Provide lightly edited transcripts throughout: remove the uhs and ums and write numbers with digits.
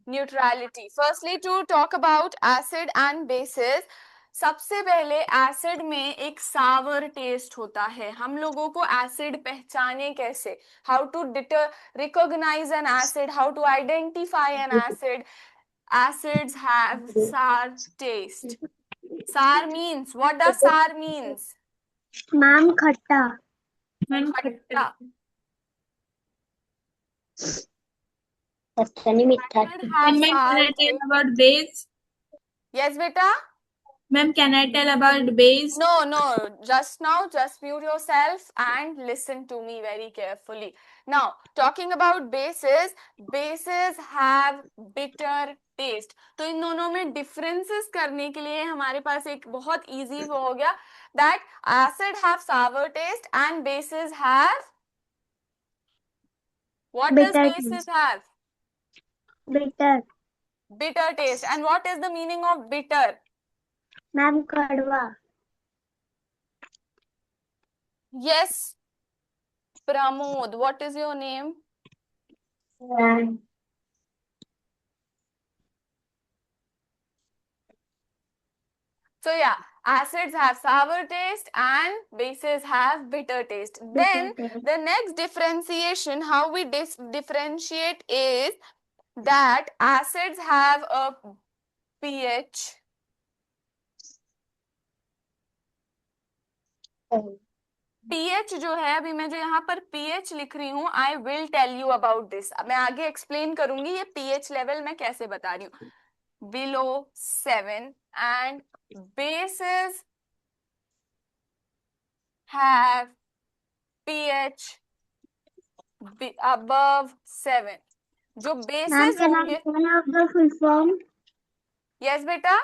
Neutrality. Firstly to talk about acid and bases. सबसे पहले acid में एक सावर टेस्ट होता है. हम लोगों को एसिड पहचाने कैसे? How to recognise an acid, how to identify an acid. Acids have sour taste. Sour means, what does sour means? Ma'am खट्टा. मैम खट्टा. नहीं मीठा. Acid have Ma'am, can sour I tell taste. about base? Yes, beta? Ma'am, can I tell about base? No. Just now, just mute yourself and listen to me very carefully. Now, talking about bases, bases have bitter taste. तो इन दोनों में differences करने के लिए हमारे पास एक बहुत easy वो हो गया that acid have sour taste and bases have what Bitter does bases taste. have? Bitter. Bitter taste. And what is the meaning of bitter? Ma'am कड़वा. Yes, Pramod. What is your name? So yeah, acids have sour taste and bases have bitter taste. Then the next differentiation, how we differentiate is that acids have a pH. pH जो है, अभी मैं जो यहाँ पर pH लिख रही हूँ, I will tell you about this. मैं आगे explain करूंगी ये pH level मैं कैसे बता रही हूँ. Below 7 and bases have pH above 7. जो bases होंगे. the full form. Yes बेटा.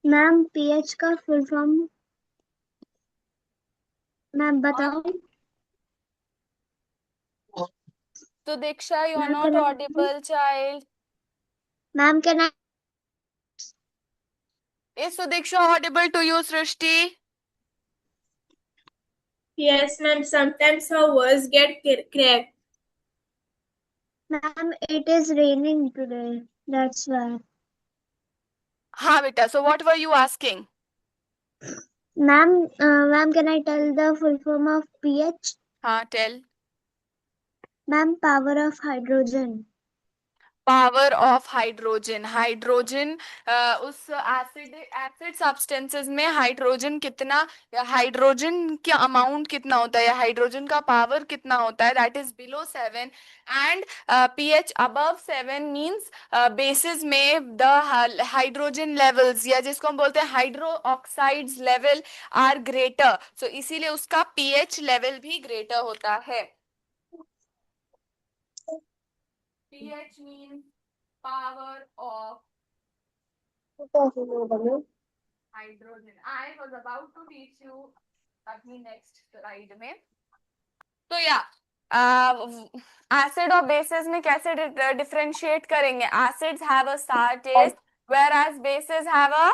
मैम pH का full form. मैम बताओ. So Diksha, you are Ma'am, not can I- audible, child. Ma'am can I? Is Sudiksha audible to you, Srishti? Yes, ma'am. Sometimes her words get cracked. Ma'am, it is raining today. That's why. हाँ बेटा. So what were you asking? Ma'am, can I tell the full form of pH? हाँ, tell. Ma'am, power of hydrogen. Power of hydrogen. Hydrogen उस acid substances में hydrogen कितना, hydrogen का amount कितना होता है या हाइड्रोजन का पावर कितना होता है, that is below 7. And pH above 7 means bases में द हाइड्रोजन लेवल्स या जिसको हम बोलते हैं hydro oxides level are greater. So इसीलिए उसका पीएच लेवल भी ग्रेटर होता है. pH means power of hydrogen. I was about to teach you अपनी next slide में. तो या एसिड और बेसिस में कैसे डिफरेंशिएट करेंगे? Acids have a sour taste whereas bases have a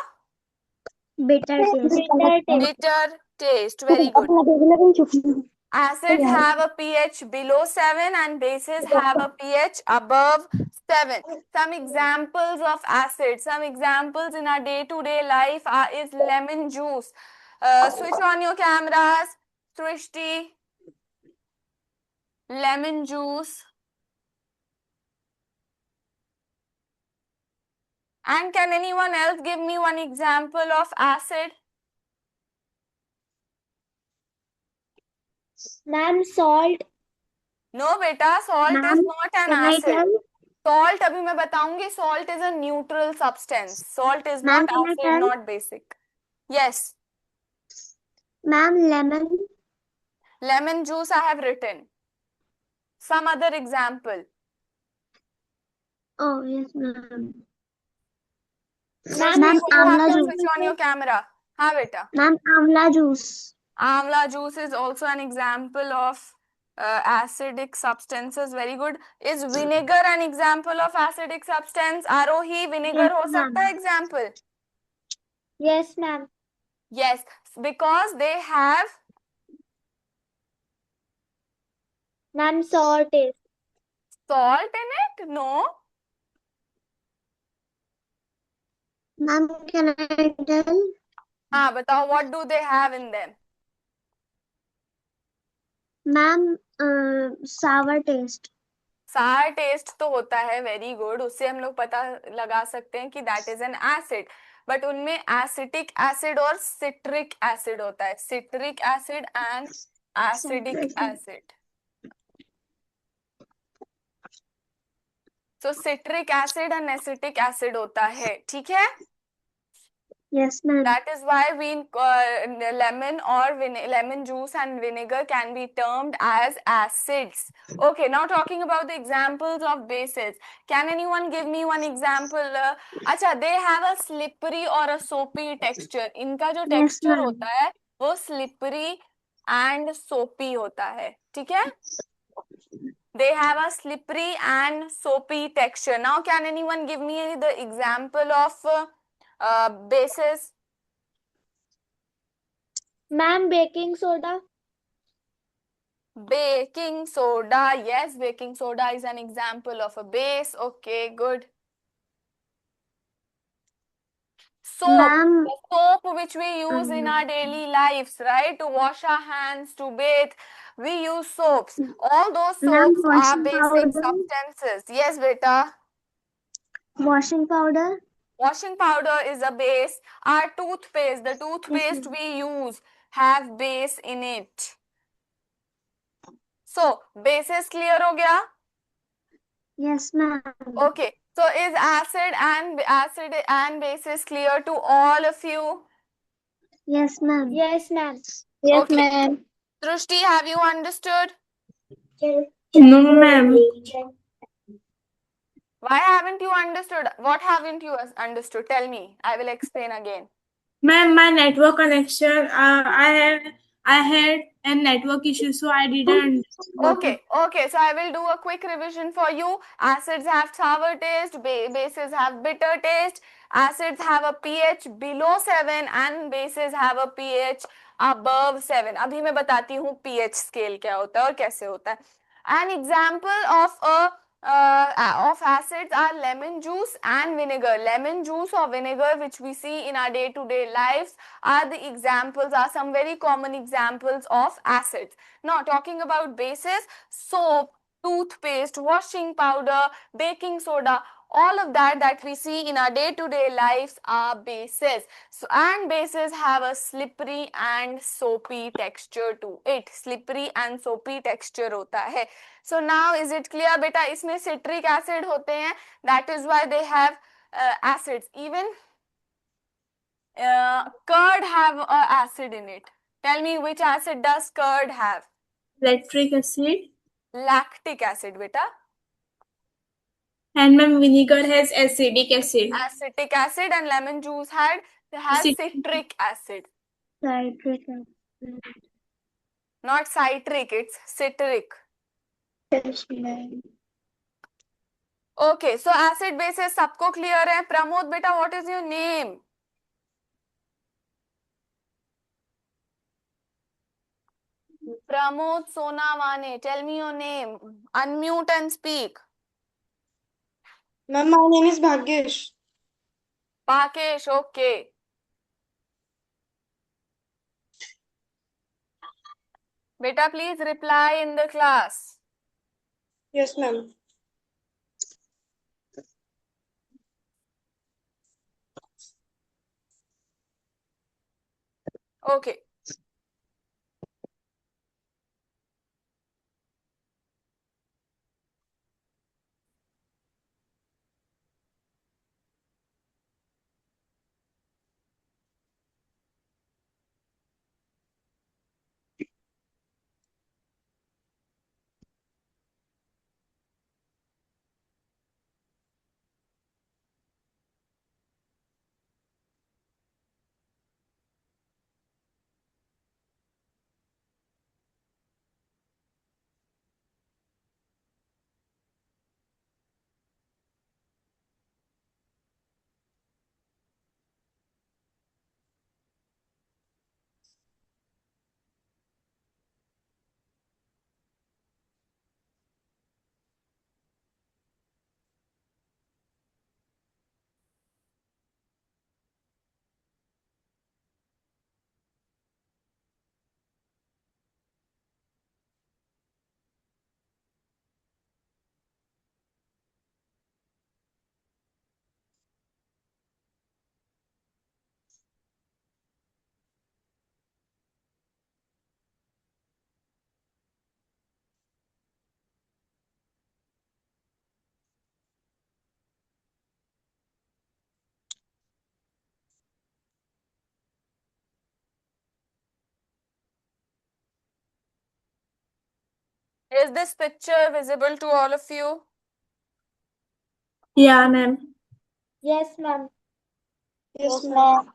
Bitter taste. bitter taste. Very good. Acids have a pH below 7 and bases have a pH above 7. Some examples of acids, some examples in our day-to-day life is lemon juice. Switch on your cameras, Srishti. Lemon juice. And can anyone else give me one example of acid? Ma'am, salt. No, beta, salt is not an acid. Salt, अभी मैं बताऊंगी, salt is a neutral substance. Salt is not acid, not basic. Yes. Ma'am, lemon. Lemon juice I have written. Some other example. Oh, yes, ma'am. Ma'am, you amla have to juice. switch on your camera. हाँ बेटा. Ma'am, amla juice. Amla juice is also an example of acidic substances. Very good. Is vinegar an example of acidic substance? Aarohi vinegar हो सकता है example? Yes, ma'am. Yes, because they have. Ma'am, sour taste. Salt in it? No. Ma'am, can I tell? हाँ बताओ, what do they have in them? Ma'am, sour taste. सार test तो होता है, very good, उससे हम लोग पता लगा सकते हैं कि that is an acid. But उनमें एसिटिक एसिड और सिट्रिक एसिड होता है, citric acid and acidic acid. तो citric acid and acetic acid होता है, ठीक है। Yes, ma'am. That is why lemon or lemon juice and vinegar can be termed as acids. Okay, now talking about the examples of bases. Can anyone give me one example? अच्छा, they have a slippery or a soapy texture. इनका जो Yes, texture ma'am. होता है वो slippery and soapy होता है, ठीक है। They have a slippery and soapy texture. Now, can anyone give me the example of bases? Ma'am, baking soda. Baking soda. Yes, baking soda is an example of a base. Okay, good. Soap. Ma'am, The soap which we use in our daily lives, right? To wash our hands, to bathe, we use soaps. All those ma'am, soaps are washing basic powder. substances. Yes, beta. Washing powder. Washing powder is a base. Our toothpaste, the Yes, toothpaste ma'am. we use, have base in it. So, bases clear हो गया? Yes, ma'am. Okay. So, is acid and bases clear to all of you? Yes, ma'am. Yes, ma'am. Okay. Drushti, have you understood? No, ma'am. Why haven't you understood? What haven't you understood? Tell me. I will explain again. Ma'am, my network connection. I had a network issue, so I didn't understand what you. Okay. So I will do a quick revision for you. Acids have sour taste, bases have bitter taste. Acids have a pH below 7 and bases have a pH above 7. अभी मैं बताती हूँ pH scale क्या होता है और कैसे होता है. An example of acids are lemon juice and vinegar. Lemon juice or vinegar, which we see in our day-to-day lives, are some very common examples of acids. Now, talking about bases, soap, toothpaste, washing powder, baking soda, all of that we see in our day-to-day lives are bases. So, and bases have a slippery and soapy texture to it. Slippery and soapy texture होता है. So now is it clear, beta? इसमें citric acid होते हैं. That is why they have acids. Even curd have acid in it. Tell me which acid does curd have? Lactic acid. Lactic acid, beta. And ma'am, vinegar has acidic acid. Acetic acid, and lemon juice has citric acid. Citric acid. Not citric, it's citric. Yes, ma'am. Okay, so acid bases सबको clear है. Pramod, beta, what is your name? Pramod Sonavane, tell me your name. Unmute and speak. Ma'am, my name is Bhagyesh. Pakesh, okay. Beta, please reply in the class. Yes, ma'am. Okay. Is this picture visible to all of you? Yeah, ma'am. Yes, ma'am. Yes, ma'am.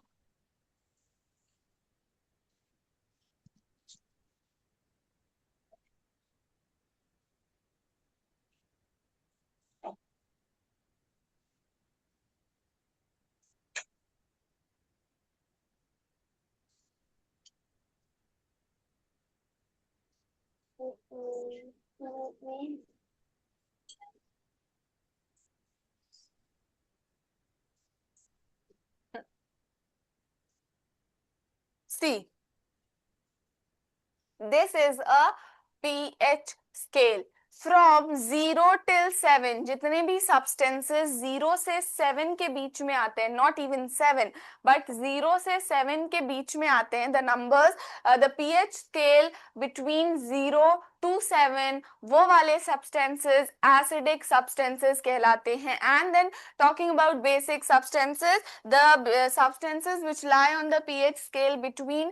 See, this is a pH scale from 0 till 7. जितने भी substances 0 से 7 के बीच में आते हैं, not even 7 but 0 से 7 के बीच में आते हैं, the numbers, the pH scale between 0 to 7, वो वाले substances acidic substances कहलाते हैं. And then talking about basic substances, the substances which lie on the pH scale between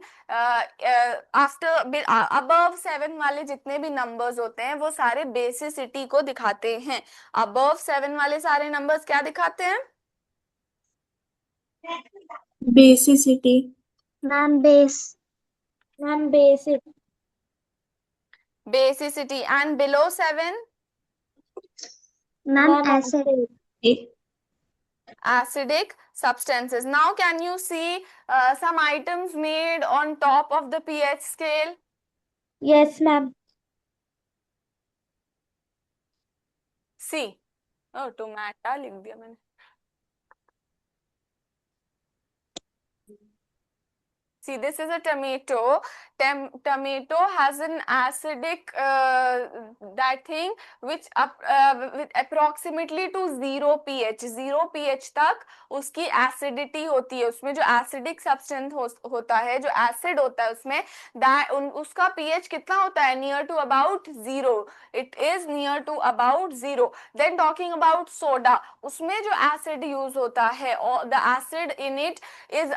above 7 वाले जितने भी नंबर्स होते हैं वो सारे बेसिसिटी को दिखाते हैं. above 7 वाले सारे नंबर्स क्या दिखाते हैं? Basicity. Ma'am, base. Ma'am, basic. Basicity. And below 7? Ma'am, acid. Acidic substances. Now can you see some items made on top of the pH scale? Yes, ma'am. See. Oh, tomato लिख दिया मैंने. See, this is a tomato. Tomato has an acidic that thing which with approximately to 0 pH. 0 pH तक उसकी acidity होती है. उसमें जो acidic substance होता है, जो acid होता है उसमें, उसका pH कितना होता है? Near to about 0. It is near to about 0. Then talking about soda, उसमें जो acid use होता है, the acid in it is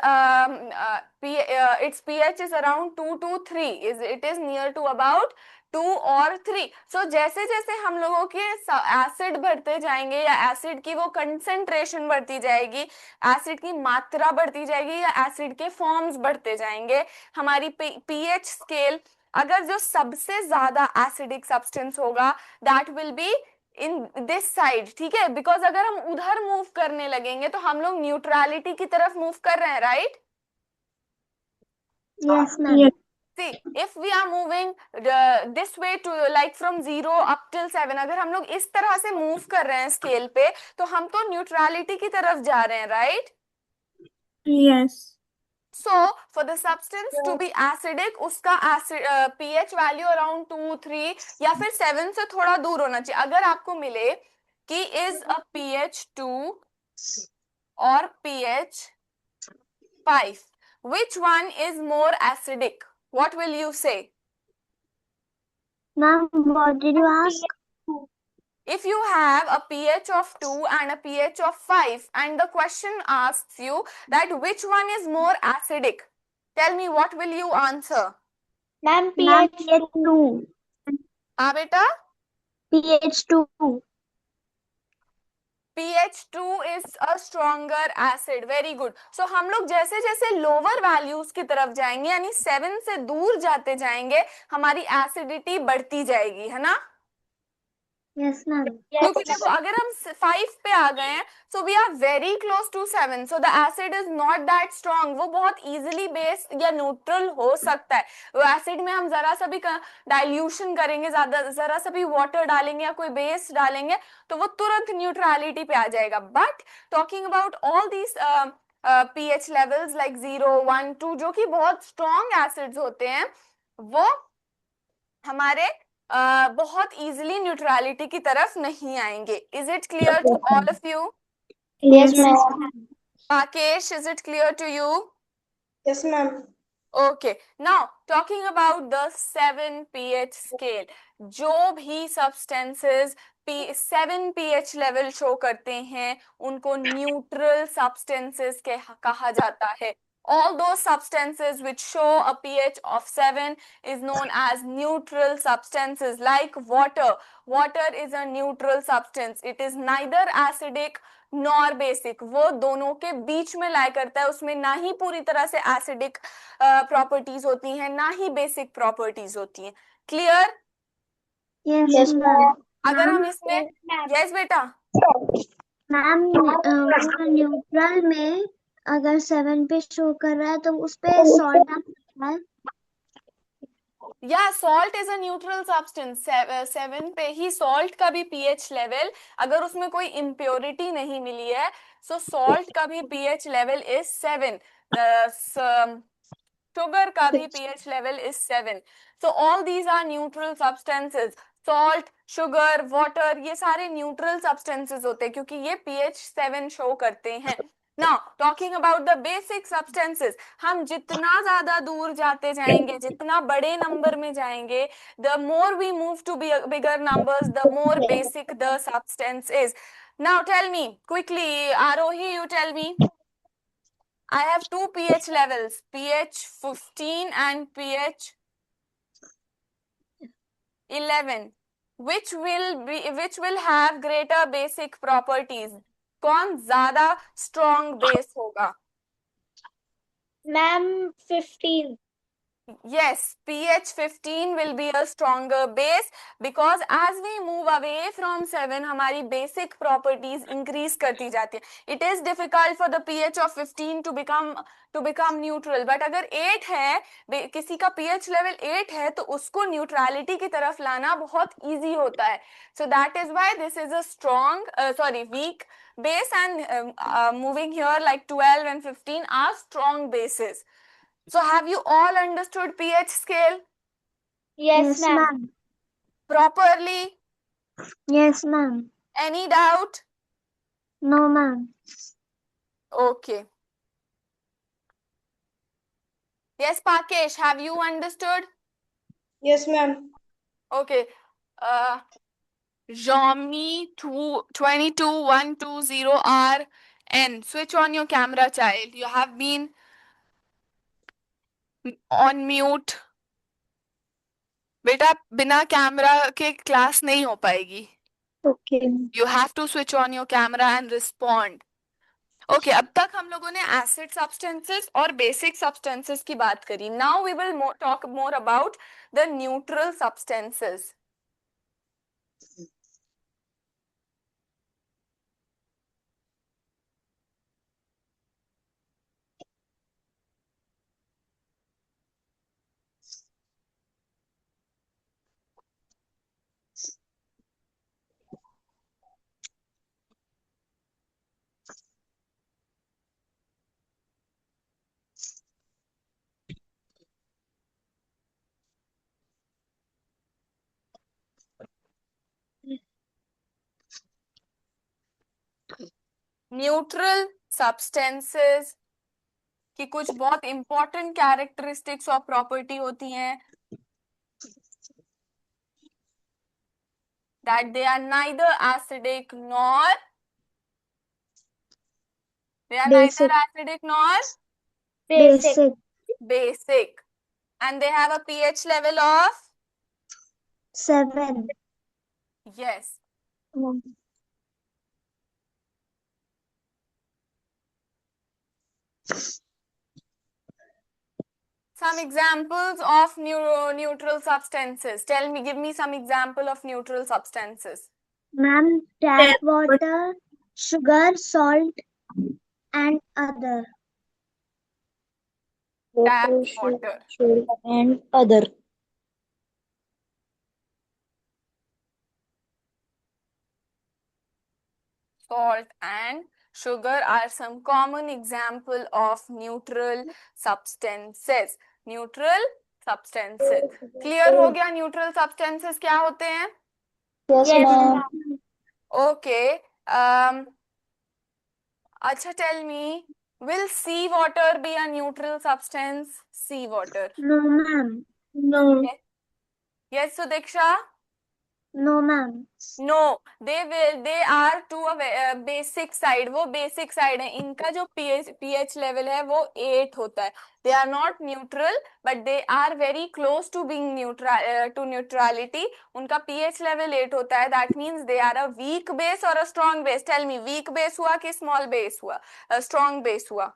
its pH is around 2 to 3. It is near to about 2 और 3. So जैसे जैसे हम लोगों के एसिड बढ़ते जाएंगे या एसिड की वो कंसेंट्रेशन बढ़ती जाएगी, एसिड की मात्रा बढ़ती जाएगी या एसिड के फॉर्म्स बढ़ते जाएंगे, हमारी पीएच स्केल, अगर जो सबसे ज्यादा एसिडिक सब्सटेंस होगा that will be in this side. ठीक है, बिकॉज अगर हम उधर मूव करने लगेंगे तो हम लोग न्यूट्रलिटी की तरफ मूव कर रहे हैं, right? Yes, ma'am. Yes. See, if we are moving this way to like from 0 up till 7, अगर हम लोग इस तरह से मूव कर रहे हैं स्केल पे तो हम तो न्यूट्रलिटी की तरफ जा रहे हैं, right? Yes. So for the substance to be acidic, उसका acid pH value around 2, 3 या फिर 7 से थोड़ा दूर होना चाहिए. अगर आपको मिले कि is a pH 2 or pH 5, which one is more acidic? What will you say? Ma'am, what did you ask? If you have a pH of 2 and a pH of 5 and the question asks you that which one is more acidic, tell me what will you answer? Ma'am, pH 2. हाँ बेटा, pH 2. pH 2 is a stronger acid. Very good. So हम लोग जैसे जैसे lower values की तरफ जाएंगे यानी 7 से दूर जाते जाएंगे, हमारी एसिडिटी बढ़ती जाएगी, है ना? Yes, ma'am. क्योंकि देखो अगर हम 5 पे आ गए हैं so we are very close to 7, so the acid is not that strong. वो बहुत इजीली बेस या न्यूट्रल हो सकता है. वो एसिड में हम जरा सा भी डाइल्यूशन करेंगे, जरा सा भी वाटर डालेंगे या कोई बेस डालेंगे तो वो तुरंत न्यूट्रलिटी पे आ जाएगा. But talking about all these pH levels like 0, 1, 2 जो कि बहुत स्ट्रॉन्ग एसिड्स होते हैं, वो हमारे बहुत इजीली न्यूट्रलिटी की तरफ नहीं आएंगे. Is it clear to all of you? Yes, ma'am. Rakesh, is it clear to you? Yes, ma'am. Okay, now talking about the 7 pH scale, जो भी substances 7 pH level शो करते हैं उनको न्यूट्रल substances कहा जाता है. All those substances which show a pH of 7 is known as neutral substances. Like water. Water is a neutral substance. It is neither acidic nor basic. वो दोनों के बीच में लाई करता है. उसमें ना ही पूरी तरह से acidic properties होती हैं, ना ही basic properties होती हैं. Clear? Yes, ma'am. अगर हम इसमें yes बेटा मैम वो न्यूट्रल में अगर 7 पे शो कर रहा है तो उस पे सॉल्ट आ सकता है. या salt is a neutral substance. 7 पे ही सॉल्ट का भी पीएच लेवल, अगर उसमें कोई इम्प्योरिटी नहीं मिली है, सो सॉल्ट का भी पीएच लेवल इज 7. शुगर का भी pH level is 7. So all these are neutral substances. Salt, sugar, water, ये सारे neutral substances होते हैं क्योंकि ये pH 7 show करते हैं. Now talking about the basic substances, हम जितना ज्यादा दूर जाते जाएंगे, जितना बड़े नंबर में जाएंगे, the more we move to bigger numbers, the more basic the substance is. Now tell me quickly, Arohi, you tell me. I have two pH levels, pH 15 and pH 11. Which will have greater basic properties? कौन ज्यादा strong base होगा? Ma'am 15. Yes, pH 15 will be a stronger base because as we move away from 7, हमारी basic properties increase करती जाती है. It is difficult for the pH of 15 to become neutral. But अगर 8 है, किसी का pH level 8 है, तो उसको neutrality की तरफ लाना बहुत easy होता है. So that is why this is a weak base, and moving here like 12 and 15 are strong bases. So have you all understood pH scale Yes, ma'am. properly? Yes, ma'am. Any doubt? No, ma'am. Okay. Yes, Pakesh, have you understood? Yes, ma'am. Okay. Xiaomi 22120RN. Switch on your camera, child. You have been on mute. बेटा बिना camera के class नहीं हो पाएगी. Okay. You have to switch on your camera and respond. Okay अब तक हम लोगों ने एसिड सब्सटेंसेस और बेसिक सब्सटेंसेस की बात करी. Now we will talk more about the neutral substances. Neutral substances की कुछ बहुत इंपॉर्टेंट कैरेक्टरिस्टिक्स और प्रॉपर्टी होती हैं. That they are neither acidic nor Basic. basic, and they have a pH level of 7. yes. Some examples of neutral substances. Give me some example of neutral substances. Ma'am, tap water, sugar, salt, and other. Tap water. And other. Salt and sugar are some common example of neutral substances. Neutral substances. Clear हो गया neutral substances क्या होते हैं? Yes, ma'am. Okay. Acha, tell me, will sea water be a neutral substance? Sea water. No, ma'am. No. Yes, Sudiksha? No, ma'am. No, they are to a basic side, वो basic side है, इनका जो pH level है वो 8 होता है. They are not neutral but they are very close to being neutral to neutrality. उनका pH level 8 होता है. That means they are a weak base और a strong base. Tell me, weak base हुआ कि स्मॉल बेस हुआ, strong base हुआ?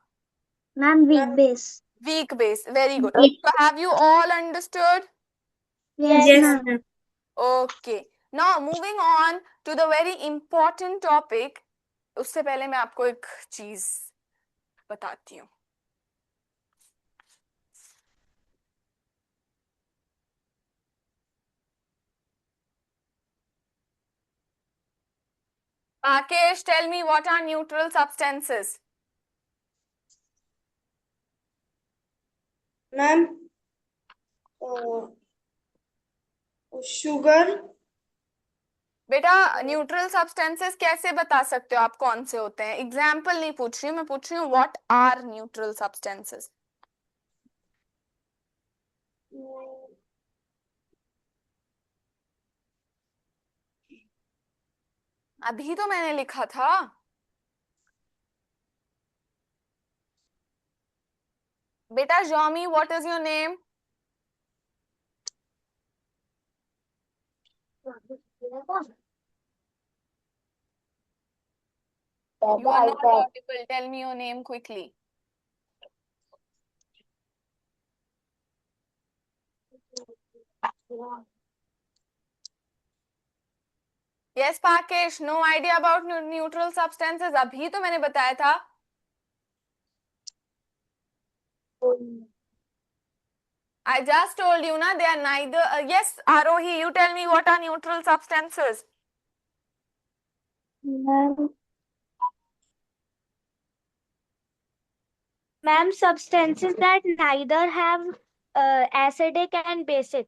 Ma'am, weak base. Weak base. Very good. So have you all understood? Yes, Yes, ma'am. ma'am. Okay. Now moving on to the very important topic. उससे पहले मैं आपको एक चीज बताती हूँ. Rakesh, tell me what are neutral substances? Ma'am sugar. बेटा neutral substances कैसे बता सकते हो आप कौन से होते हैं? एग्जाम्पल नहीं पूछ रही हूँ, मैं पूछ रही हूँ व्हाट आर न्यूट्रल सब्सटेंसेस. अभी तो मैंने लिखा था. बेटा Jomy, what is your name? You are not audible. Tell me your name quickly. Yes, Pakesh. No idea about neutral substances. अभी तो मैंने बताया था. I just told you na, they are neither. Yes, Arohi, you tell me what are neutral substances? Ma'am, substances that neither have acidic and basic.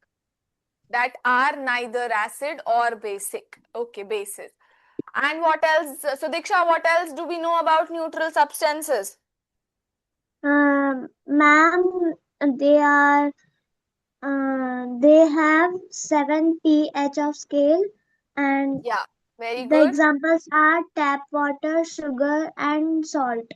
That are neither acid or basic. Okay, bases. And what else? So Diksha, what else do we know about neutral substances? Ma'am, they are they have 7 pH of scale, and Yeah, very the good. examples are tap water, sugar, and salt.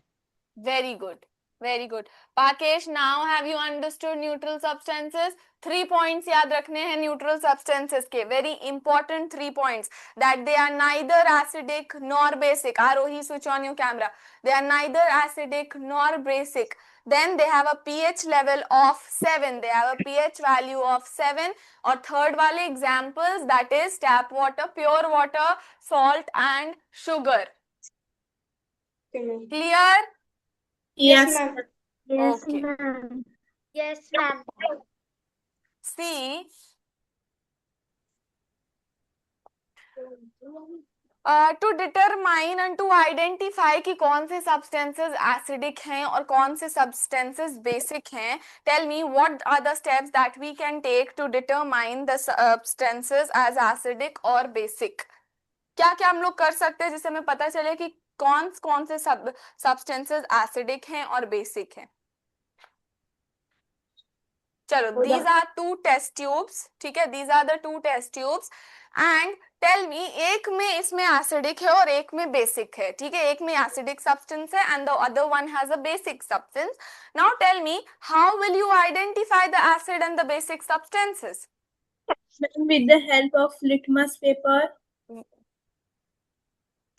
Very good. Very good. Pakesh, now have you understood neutral substances? 3 points याद रखने हैं neutral substances के. Very important 3 points. That they are neither acidic nor basic. Arohi, switch on your camera. They are neither acidic nor basic. Then they have a pH level of 7. They have a pH value of 7. और third वाले examples, that is tap water, pure water, salt and sugar. Clear? Yes, Yes, ma'am. Yes, Okay. ma'am. Yes, ma'am. See, to determine and to identify कि कौन से substances acidic हैं और कौन से substances basic हैं. Tell me what are the steps that we can take to determine the substances as acidic or basic. क्या क्या हम लोग कर सकते हैं जिससे हमें पता चले कि कौन से substances acidic हैं और basic हैं. चलो, these are 2 test tubes. ठीक है, these are the 2 test tubes. And tell me, एक में इसमें acidic है और एक में basic है. ठीक है, एक में acidic substance है and the other one has a basic substance. Now tell me, how will you identify the acid and the basic substances? with the help of litmus paper.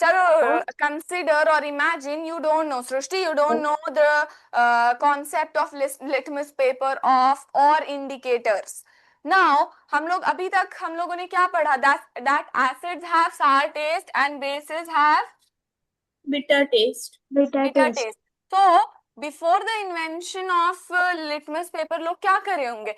चलो, consider or imagine you don't know. Srishti, you don't know the concept of litmus paper of or indicators. Now, हम लोग अभी तक हम लोगों ने क्या पढ़ा? That acids have sour taste and bases have Bitter taste. Bitter bitter taste. taste. So, before the invention of litmus paper, लोग क्या करे होंगे?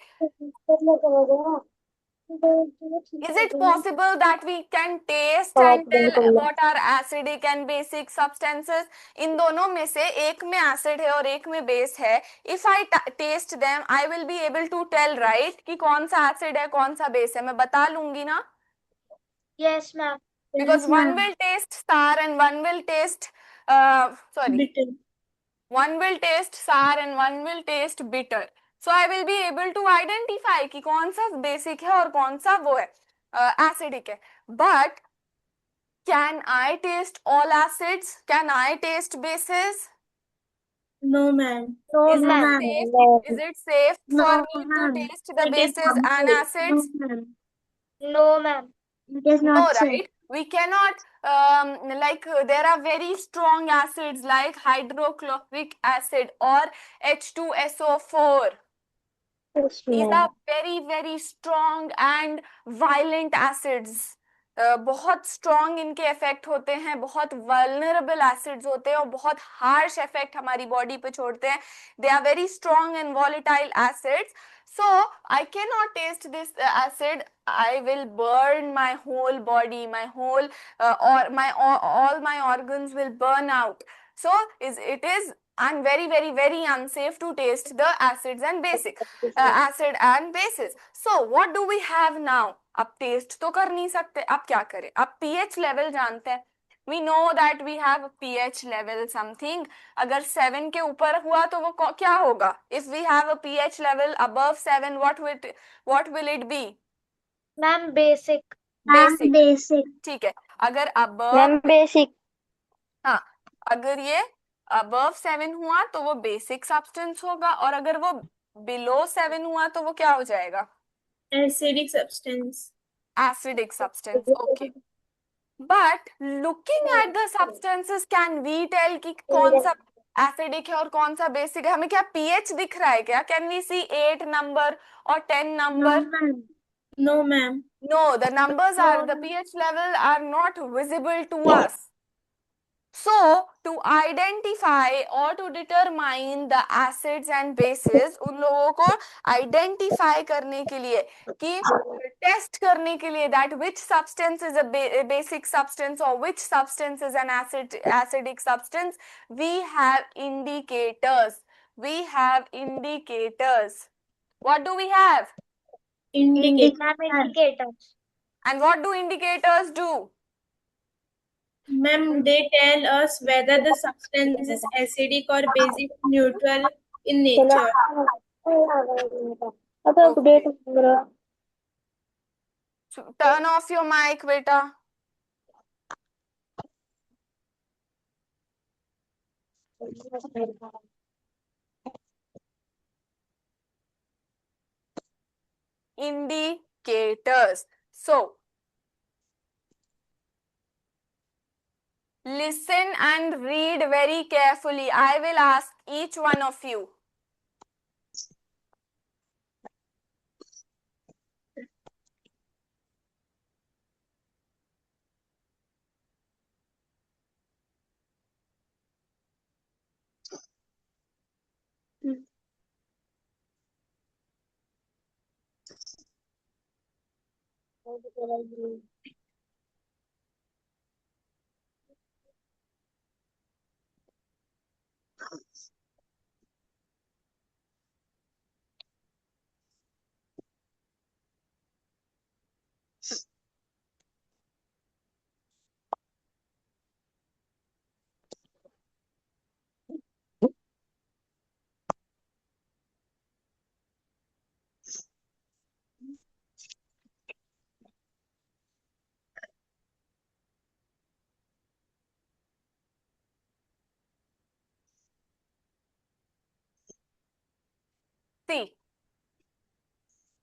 Is it possible that we can taste and tell what are acidic and basic substances? इन दोनों में से एक में acid है और एक में base है. If I taste them, I will be able to tell, right? कि कौन सा acid है, कौन सा base है. मैं बता लूंगी ना? Yes, ma'am. Because Yes, one ma'am. will taste sour and one will taste, Bitter. one will taste sour and one will taste bitter. So I will be able to identify कि कौन सा basic है और कौन सा वो है. Acidic है. But can I test all acids? Can I test bases? No, ma'am. No, Is No, it ma'am. ma'am. safe? No. Is it safe No, for me to ma'am. taste the It is bases and harmful. No, acids? ma'am. No, ma'am. It is No, not safe. right? We cannot, there are very strong acids like hydrochloric acid or H2SO4. Yes, These ma'am. are very, very strong and violent acids. बहुत strong इनके effect होते हैं, बहुत vulnerable acids होते हैं और बहुत harsh effect हमारी बॉडी पे छोड़ते हैं. They are very strong and volatile acids. So I cannot taste this acid. I will burn my whole body, my whole all my organs will burn out. So it is and very, very, very unsafe to taste the acids and basic acid and bases. So what do we have now? अब test तो कर नहीं सकते, अब क्या करें? अब pH level जानते हैं. We know that we have a pH level something. अगर 7 के ऊपर हुआ तो वो क्या होगा? If we have a pH level above 7, what will it be? Ma'am, basic. Ma'am, Basic. basic. ठीक है. अगर above, Ma'am, basic. हाँ, अगर ये above 7 हुआ तो वो basic substance होगा और अगर वो below 7 हुआ तो वो क्या हो जाएगा? Acidic substance. Acidic substance. Okay. But looking at the substances, can we tell कि कौन सा एसिडिक है और कौन सा बेसिक है? हमें क्या pH दिख रहा है क्या? Can we see 8 number or 10 No, number? ma'am. No, ma'am. No, the numbers No, are, the pH level are not visible to us. So to identify or to determine the acids and bases, उन लोगों को identify करने के लिए कि test करने के लिए that which substance is a basic substance or which substance is an acidic substance, we have indicators. We have indicators. What do we have? Indicate. ma'am, indicators. And what do indicators do? Ma'am, they tell us whether the substance is acidic or basic, neutral in nature. Okay. So, turn off your mic, beta. Indicators. So, listen and read very carefully. I will ask each one of you. See,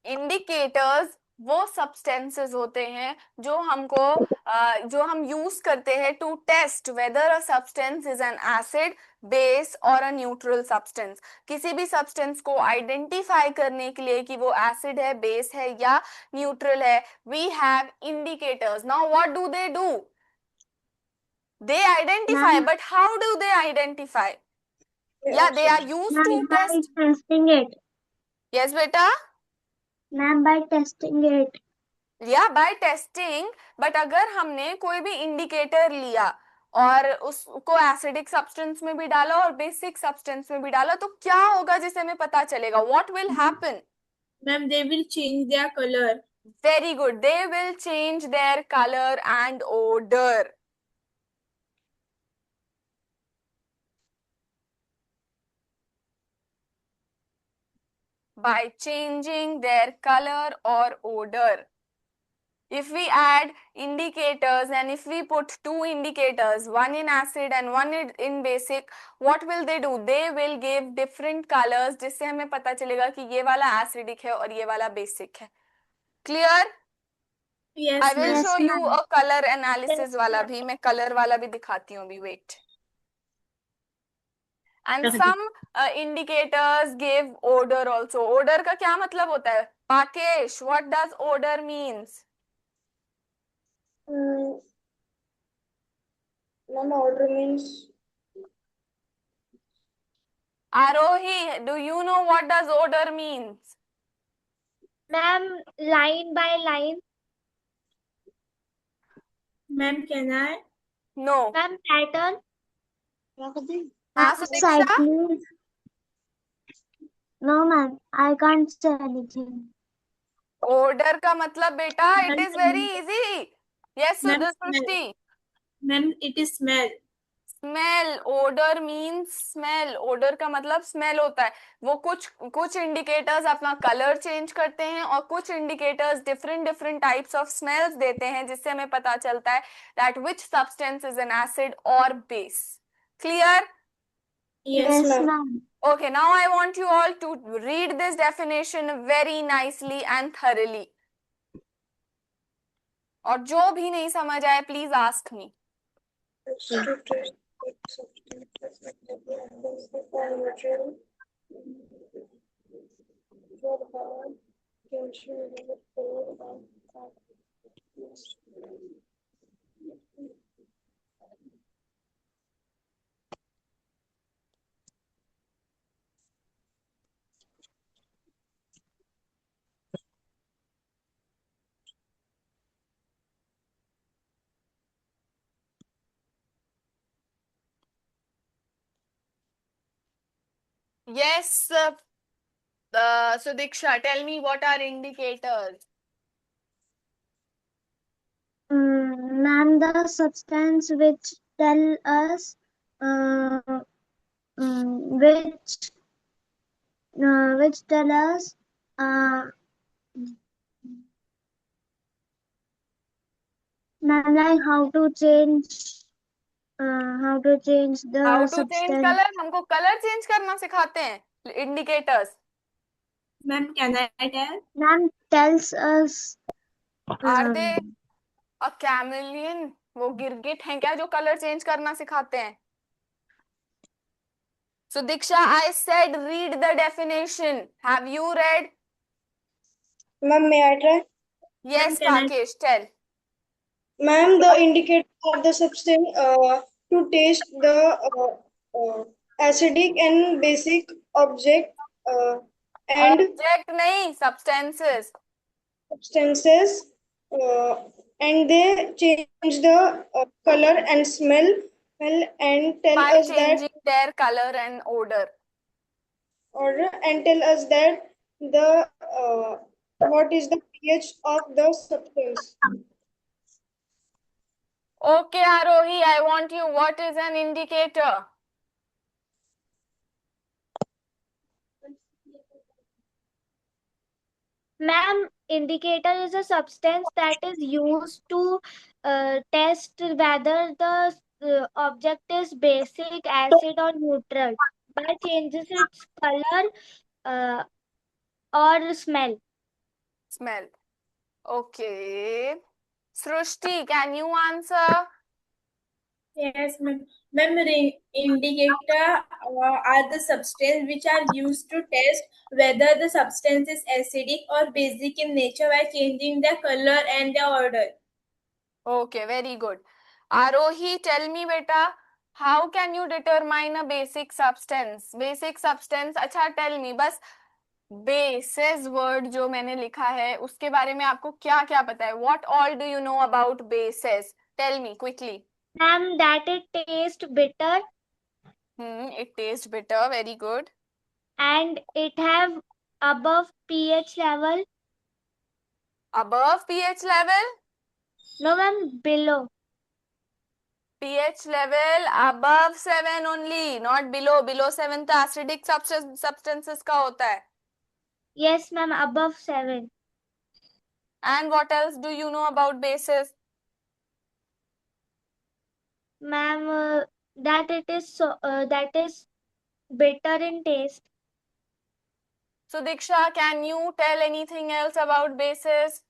indicators वो substances होते हैं जो जो हम use करते हैं to test whether a substance is an acid, base और a neutral substance. किसी भी सब्सटेंस को आइडेंटिफाई करने के लिए कि वो एसिड है, बेस है या न्यूट्रल है, we have indicators. Now what do they do? They identify, Ma'am. but how do they identify? Yeah, they are used to Ma'am, by test. testing it. Yes, beta. Ma'am, by testing it. या bye testing. But अगर हमने कोई भी indicator लिया और उसको acidic substance में भी डाला और बेसिक सब्सटेंस में भी डाला तो क्या होगा जिसे हमें पता चलेगा? What will happen? Ma'am, they will change their color. Very good. They will change their colour and odour. By changing their color or odor. If we add indicators and if we put two indicators, one in acid and one in basic, what will they do? They will give different colors, जिससे हमें पता चलेगा कि ये वाला acidic है और ये वाला basic है. Clear? Yes, I will ma'am. show you a color analysis Yes, वाला ma'am. भी. मैं color वाला भी दिखाती हूँ अभी. Wait. And some indicators give odor also. Odor का क्या मतलब होता है? Pakesh, what does odor means? Ma'am, order means Arohi, do you know what does odor means? Ma'am, line by line. Ma'am, can I? No. Ma'am, pattern. हाँ Side, Sudiksha? please. No, ma'am. I can't say anything. Odor का मतलब बेटा, it Ma'am, is very easy. Yes, Ma'am, Srushti. Ma'am, it is smell. Smell. Odor means smell. Odor का मतलब smell होता है. वो कुछ indicators अपना color change करते हैं और कुछ indicators different types of smells देते हैं, जिससे हमें पता चलता है that which substance is an acid or base. Clear? Yes, Yes, ma'am. ma'am. Okay, now I want you all to read this definition very nicely and thoroughly. और जो भी नहीं समझ आए, please ask me. to test the substances and neutral for power, calcium, and Yes, Sudiksha, tell me what are indicators? Ma'am, the substance which tell us which tell us ma'am, like how to change the How to change substance. color? हमको color change करना सिखाते हैं indicators. Ma'am, can I tell? Ma'am tells us Are they a chameleon? वो गिरगिट हैं क्या जो color change करना सिखाते हैं? So Diksha, I said read the definition. Have you read? Ma'am, may I try? Yes, Can I? Pakesh, tell. Ma'am, the indicator of the substance to taste the acidic and basic object and Object नहीं, substances. substances and they change the color and smell and tell By us that changing their color and odor. the what is the pH of the substance. Okay, Arohi, I want you. What is an indicator? Ma'am, indicator is a substance that is used to test whether the object is basic, acid, or neutral by changes its color or smell. Smell. Okay. Srushti, can you answer? Yes, ma'am. Ma'am, indicator are the substances which are used to test whether the substance is acidic or basic in nature by changing their color and their odor. Okay, very good. Arohi, tell me beta, how can you determine a basic substance? Basic substance, अच्छा tell me, बस bases word जो मैंने लिखा है उसके बारे में आपको क्या क्या पता है? What all do you know about bases? Tell me quickly. Ma'am, that it tastes bitter It tastes bitter, very good. and it have above pH level. Above pH level? No, ma'am, below. pH level above 7 only, not below. Below 7 तो acidic substances का होता है. Yes, ma'am, above 7. And what else do you know about bases? Ma'am, that that is bitter in taste. So Diksha, can you tell anything else about bases?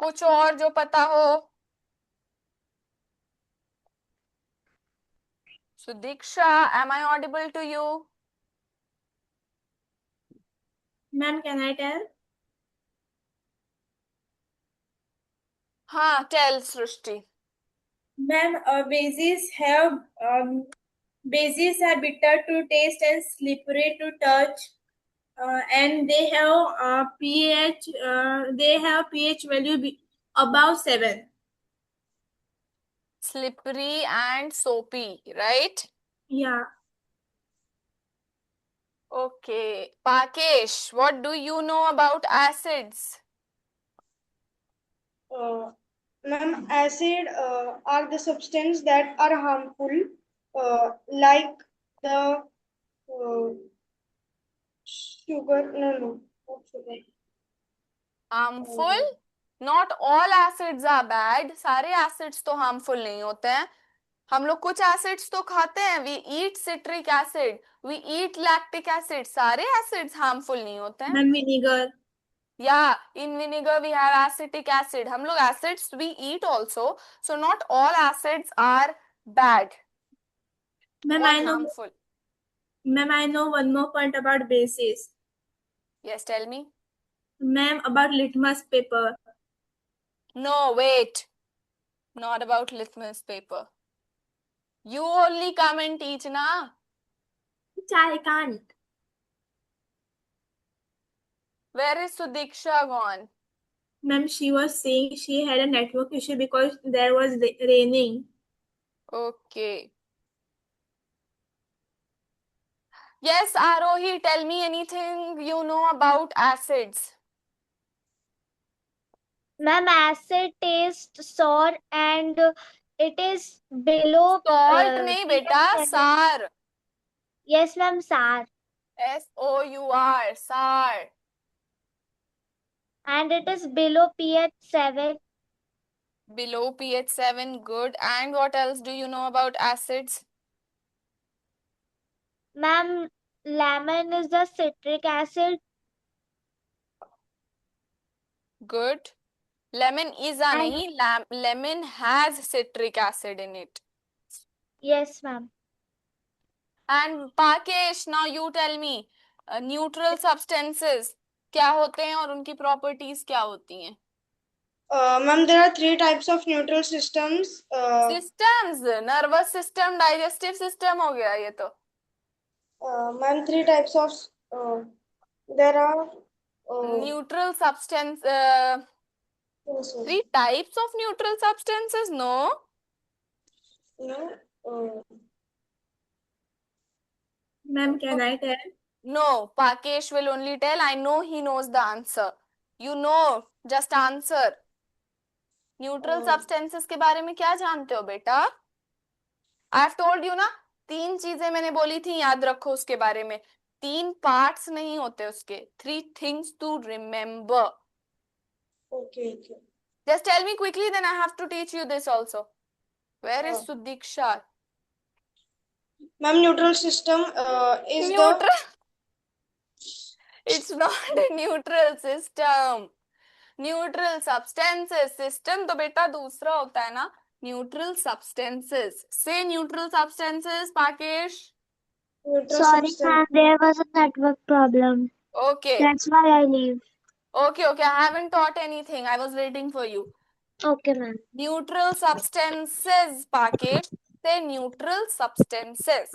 कुछ और जो पता हो? So Diksha, am I audible to you? Ma'am, can I tell? हाँ, tell Srishti. Ma'am, bases are bitter to taste and slippery to touch, and they have pH value above 7. Slippery and soapy, right? Yeah. Okay. Pakesh, what do you know about acids? Ma'am, acid are the substance that are harmful, like the sugar. No, not sugar. Harmful? Not all acids are bad. सारे acids तो harmful नहीं होते हैं. हम लोग कुछ acids तो खाते हैं. We eat citric acid. We eat lactic acid. सारे acids harmful नहीं होते हैं. Ma'am, vinegar. Yeah, in vinegar we have acetic acid. हम लोग acids we eat also. So not all acids are bad Ma'am, or harmful. Ma'am, I know one more point about bases. Yes, tell me. Ma'am, about litmus paper. No, wait. Not about litmus paper. You only come and teach, na? Which I can't. Where is Sudiksha gone? Ma'am, she was saying she had a network issue because there was raining. Okay. Yes, Arohi, tell me anything you know about acids. Ma'am, acid tastes sour and it is below Salt नहीं pH बेटा, 7. SAR. Yes, ma'am, sour. SOUR, SAR. And it is below pH 7. Below pH 7, good. And what else do you know about acids? Ma'am, lemon is the citric acid. Good. Lemon is a And nahi, lemon has citric acid in it. yes, ma'am. And Pakesh, now you tell me, neutral substances क्या होते हैं और उनकी properties क्या होती हैं? Ma'am, there are three types of neutral systems. Systems, nervous system, digestive system हो गया ये तो. Ma'am, three types of there are Neutral substance, three types of neutral substances, no? no, Ma'am, can I tell? No, Pakesh will only tell. I know he knows the answer. You know, just answer. Neutral substances के बारे में क्या जानते हो बेटा? I have told you ना, 3 चीजें मैंने बोली थी, याद रखो उसके बारे में. 3 parts नहीं होते उसके. 3 things to remember. okay. Just tell me quickly, then I have to teach you this also. Where is Sudiksha? Ma'am, neutral system is Neutral? It's not a neutral system. Neutral substances system तो बेटा दूसरा होता है ना. Neutral substances से neutral substances Pakesh. Sorry, ma'am, there was a network problem. Okay. That's why I leave. Okay, I haven't taught anything. I was waiting for you. Okay, ma'am. Neutral substances Pakesh से neutral substances.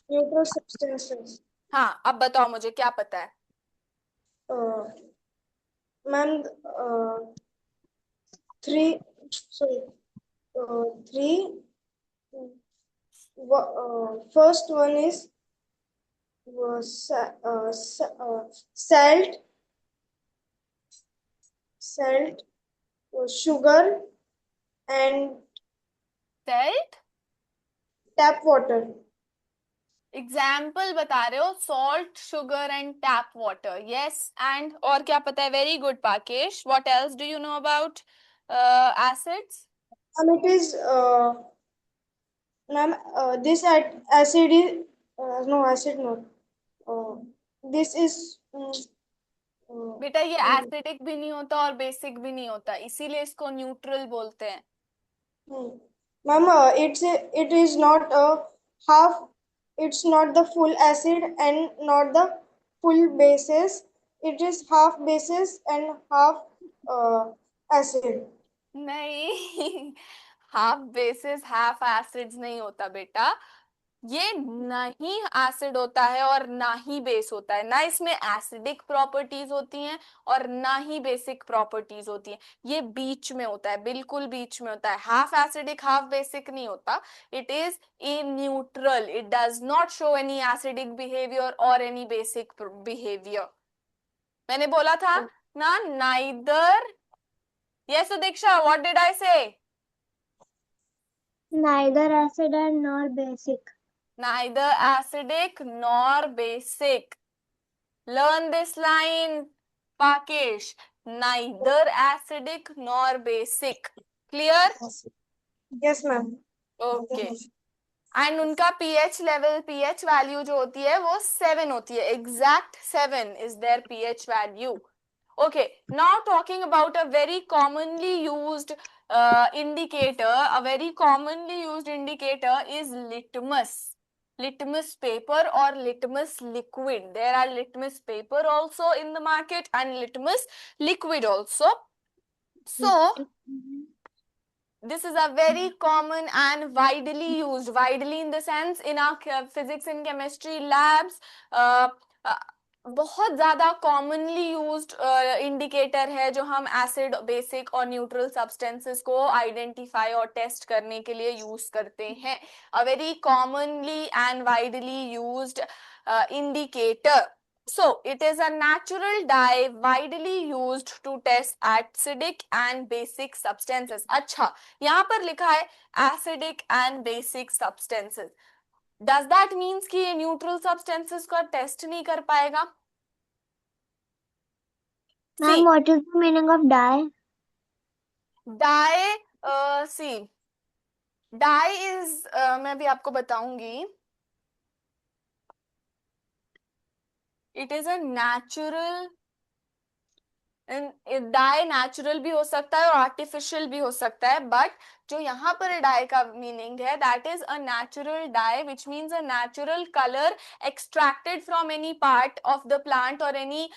neutral substances. हाँ, अब बताओ मुझे क्या पता है. Ma'am, three. First one is salt, sugar, and Salt? tap water. Example बता रहे हो, salt, sugar and tap water. Yes, and और क्या पता है? Very good Pakesh. What else do you know about acids? It is, ma'am, this acid is, no, acid not. This is, बेटा ये acidic भी नहीं होता और बेसिक भी नहीं होता, इसीलिए इसको न्यूट्रल बोलते हैं. ma'am, it is not a half. It's not the full acid and not the full bases. It is half bases and half acid. नहीं, हाफ बेसिस हाफ एसिड्स नहीं होता बेटा. ये ना ही एसिड होता है और ना ही बेस होता है. ना इसमें एसिडिक प्रॉपर्टीज होती हैं और ना ही बेसिक प्रॉपर्टीज होती हैं. ये बीच में होता है, बिल्कुल बीच में होता है. हाफ एसिडिक हाफ बेसिक नहीं होता. It is a neutral. It does not show any acidic behaviour और एनी बेसिक बिहेवियर. मैंने बोला था ना, neither. Yes, Sudiksha, what did I say? Neither acid and nor basic. Neither acidic nor basic. Learn this line, Pakesh. Neither acidic nor basic. Clear? Yes, ma'am. Okay. And उनका pH level, pH value जो होती है वो 7 होती है. Exact 7 is their pH value. Okay, now talking about a very commonly used indicator. A very commonly used indicator is litmus. Litmus paper or litmus liquid. There are litmus paper also in the market and litmus liquid also. So, this is a very common and widely used, widely in the sense in our physics and chemistry labs, बहुत ज्यादा commonly used indicator है जो हम acid, basic और neutral substances को identify और test करने के लिए यूज करते हैं. A very commonly and widely used indicator. So, it is a natural dye widely used to test acidic and basic substances. अच्छा, यहाँ पर लिखा है acidic and basic substances. Does that means कि ये neutral substances का टेस्ट नहीं कर पाएगा? Ma'am, what is the meaning of dye? Dye, see, dye is, मैं भी आपको बताऊंगी. It is a natural, dye natural भी हो सकता है और आर्टिफिशियल भी हो सकता है. बट जो यहाँ पर डाई का मीनिंग है, that is a natural die, which means a natural colour extracted from any part of the plant और एनी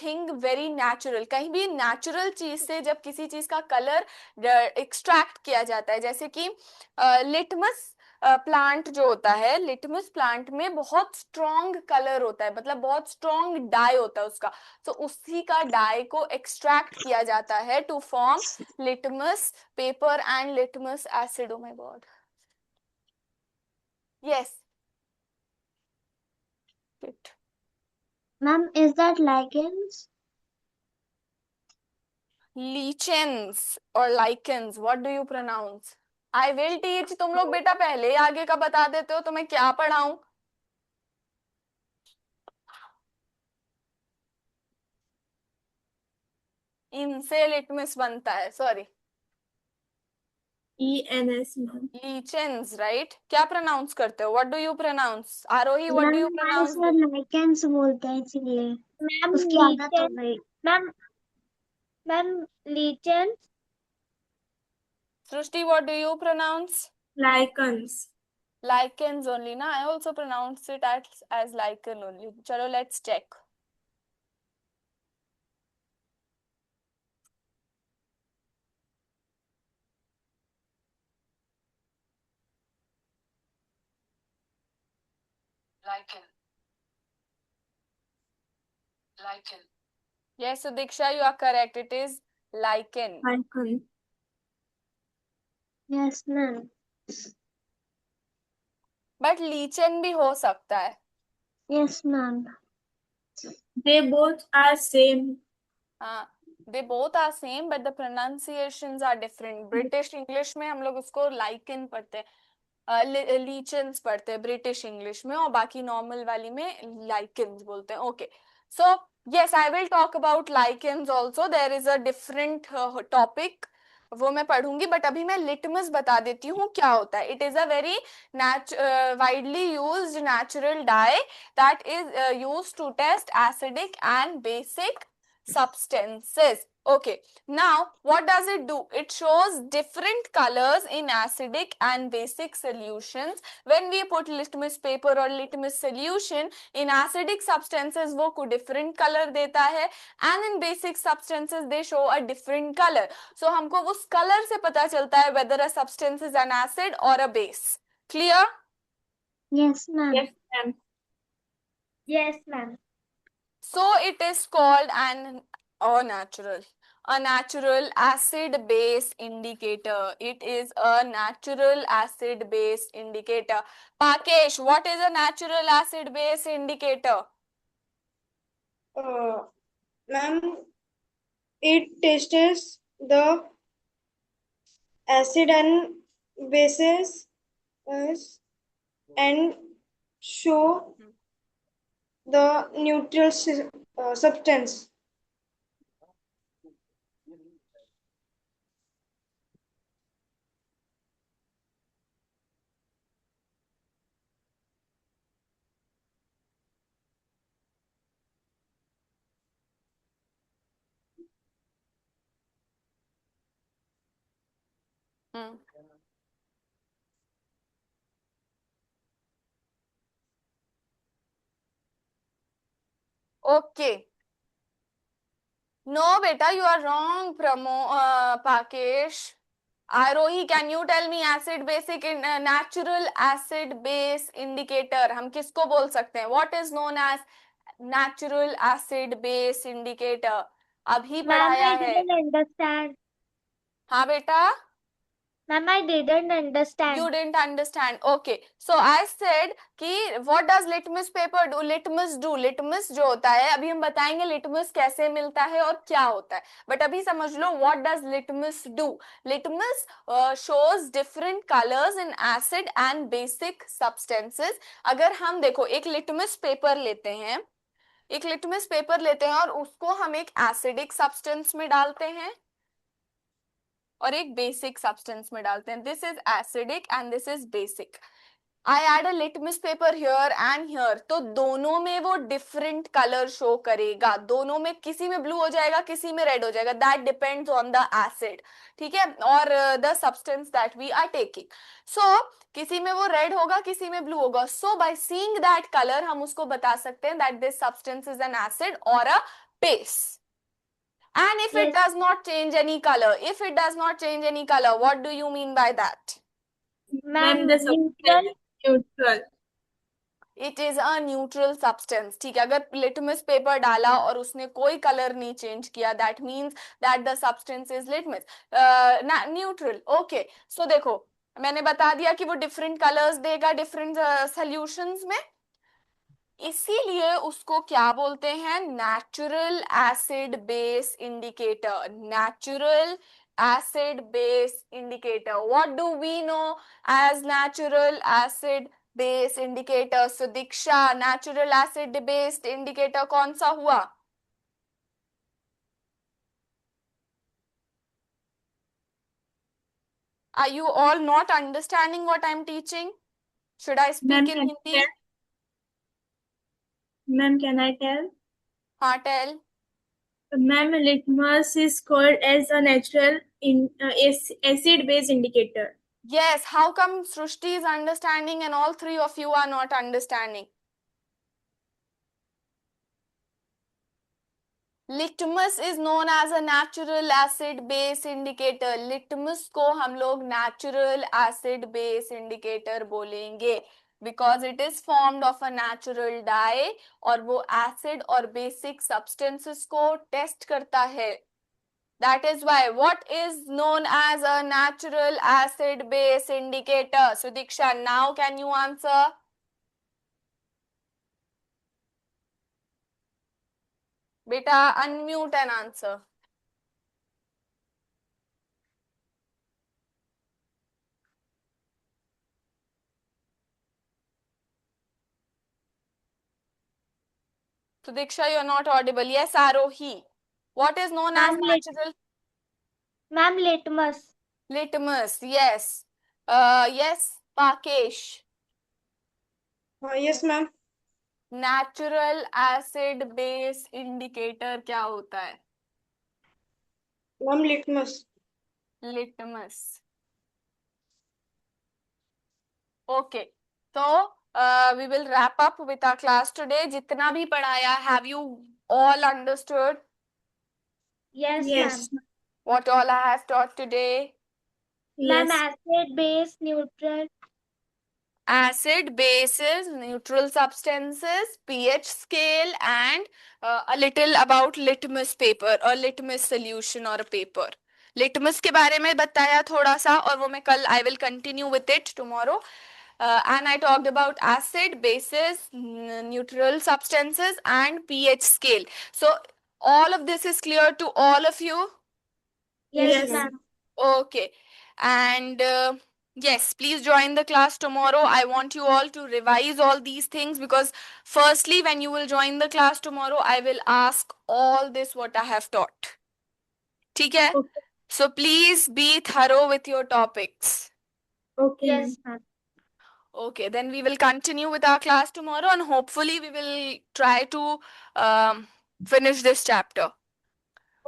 थिंग वेरी नेचुरल. कहीं भी नेचुरल चीज से जब किसी चीज का कलर एक्सट्रैक्ट किया जाता है, जैसे कि लिटमस प्लांट जो होता है, लिटमस प्लांट में बहुत स्ट्रॉन्ग कलर होता है, मतलब बहुत स्ट्रॉन्ग डाई होता है उसका. तो उसी का डाई को एक्सट्रैक्ट किया जाता है to form litmus paper and litmus acid. Oh my God, yes. Ma'am, is that lichens? Lichens or lichens, what do you pronounce? I will teach. तुम लोग बेटा पहले आगे का बता देते हो तो मैं क्या पढ़ाऊं? इनसे लिटमस बनता है, sorry, ENS, ma'am. Lichens, right? क्या प्रोनाउंस करते हो? What do you pronounce? Aarohi, what do you Ma'am, pronounce? sir lichens बोलते हैं इसीलिए मैम उसकी आदत हो लीचेन, गई. Ma'am ma'am lichen. Srishti, what do you pronounce? Lichens. Lichens only, na? I also pronounce it as lichen only. चलो, let's check. Lichen. Lichen. Yes, so Diksha, you are correct. It is lichen. Lichen. Yes, ma'am. But lichen भी हो सकता है. Yes, ma'am. They both are same. हाँ, they both are same, but the pronunciations are different. British English में हम लोग उसको lichen पढ़ते हैं. लीचेंस पढ़ते हैं ब्रिटिश इंग्लिश में, और बाकी नॉर्मल वाली में लाइकेंस बोलते हैं. Okay, so yes, I will talk about lichens also. There is a different topic, वो मैं पढ़ूंगी, बट अभी मैं लिटमस बता देती हूँ क्या होता है. It is a very widely used natural dye that is used to test acidic and basic substances. Okay, now what does it do? It shows different colors in acidic and basic solutions. When we put litmus paper or litmus solution in acidic substances, वो को different color देता है, and in basic substances they show a different color. So हमको उस color से पता चलता है whether a substance is an acid or a base. Clear? Yes, ma'am. Yes, ma'am. Yes, ma'am. So it is called a natural acid base indicator. It is a natural acid base indicator. Pakesh, what is a natural acid base indicator? Ma'am, it tests the acid and bases and show the neutral substance. Okay. No, beta, you are wrong, Pakesh. Arohi, can you tell me acid basic in natural acid base indicator? हम किसको बोल सकते हैं? What is known as natural acid base indicator? अभी Ma'am, पढ़ाया I है. didn't understand. हाँ बेटा. Ma'am, I didn't You understand. didn't understand. Okay. So I said कि what does litmus paper do? Litmus जो होता है, अभी हम बताएंगे litmus कैसे मिलता है और क्या होता है. But अभी समझ लो what does litmus do? Litmus shows different colors in acid and basic substances. अगर हम देखो एक litmus paper लेते हैं, और उसको हम एक acidic substance में डालते हैं और एक बेसिक सब्सटेंस में डालते हैं. This is acidic and this is basic. I add a litmus paper here and here, तो दोनों में वो डिफरेंट कलर शो करेगा. दोनों में किसी में ब्लू हो जाएगा, किसी में रेड हो जाएगा. That depends on the acid, ठीक है, और the substance that we are taking. So किसी में वो रेड होगा, किसी में ब्लू होगा. So by seeing that colour हम उसको बता सकते हैं that this substance is an acid और a base. And if it Yes. does not change any color, what do you mean by that? Ma'am, the neutral. substance neutral. It is a neutral substance. ठीक है, अगर litmus paper डाला और उसने कोई color नहीं change किया, that means that the substance is litmus, neutral. Okay, so देखो मैंने बता दिया कि वो different colors देगा different solutions में, इसीलिए उसको क्या बोलते हैं? Natural acid base indicator. Natural acid base indicator. What do we know as natural acid base indicator? So Diksha, natural acid based indicator कौन सा हुआ? Are you all not understanding what I'm teaching? Should I speak Ma'am, in can Hindi? Ma'am, can I tell? हाँ, tell. Ma'am, litmus is called as a natural acid-base indicator. Yes, how come Srushti is understanding and all three of you are not understanding? Litmus is known as a natural acid base indicator. Litmus को हम लोग natural acid base indicator बोलेंगे because it is formed of a natural dye, और वो acid और basic substances को test करता है. That is why what is known as a natural acid base indicator? So Diksha, now can you answer? Beta, unmute and answer. So Diksha, you're not audible. Yes, Arohi. What is known as Ma'am, natural ma'am, litmus. litmus? Yes. Yes, Pakesh. Yes, ma'am. Natural acid base indicator क्या होता है? Ma'am, litmus. Litmus. Okay, तो we will wrap up with our class today. जितना भी पढ़ाया, have you all understood Yes, Yes. ma'am. what all I have taught today? Ma'am, Yes. acid, base, neutral. Acid, bases, neutral substances, pH scale, and a little about litmus paper or litmus solution or a paper. Litmus के बारे में बताया थोड़ा सा, और वो मैं कल I will continue with it tomorrow. And I talked about acid, bases, neutral substances, and pH scale. So all of this is clear to all of you? Yes, Yes. ma'am. Okay. And yes, please join the class tomorrow. I want you all to revise all these things, because firstly, when you will join the class tomorrow, I will ask all this what I have taught. ठीक है? Okay. So please be thorough with your topics. Okay. Yes, ma'am. Okay, then we will continue with our class tomorrow, and hopefully we will try to finish this chapter.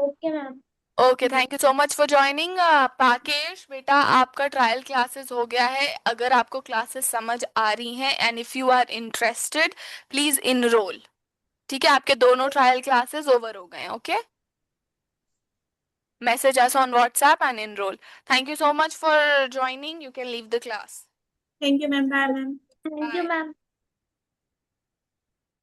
Okay, ma'am. Okay, thank you so much for joining. Pakesh बेटा, आपका trial classes हो गया है. अगर आपको classes समझ आ रही हैं and if you are interested, please enrol. ठीक है, आपके दोनों ट्रायल क्लासेस ओवर हो गए. Okay, message us on WhatsApp and enrol. Thank you so much for joining. You can leave the class. Thank you, ma'am. Bye, ma'am. Thank you, Bye. ma'am.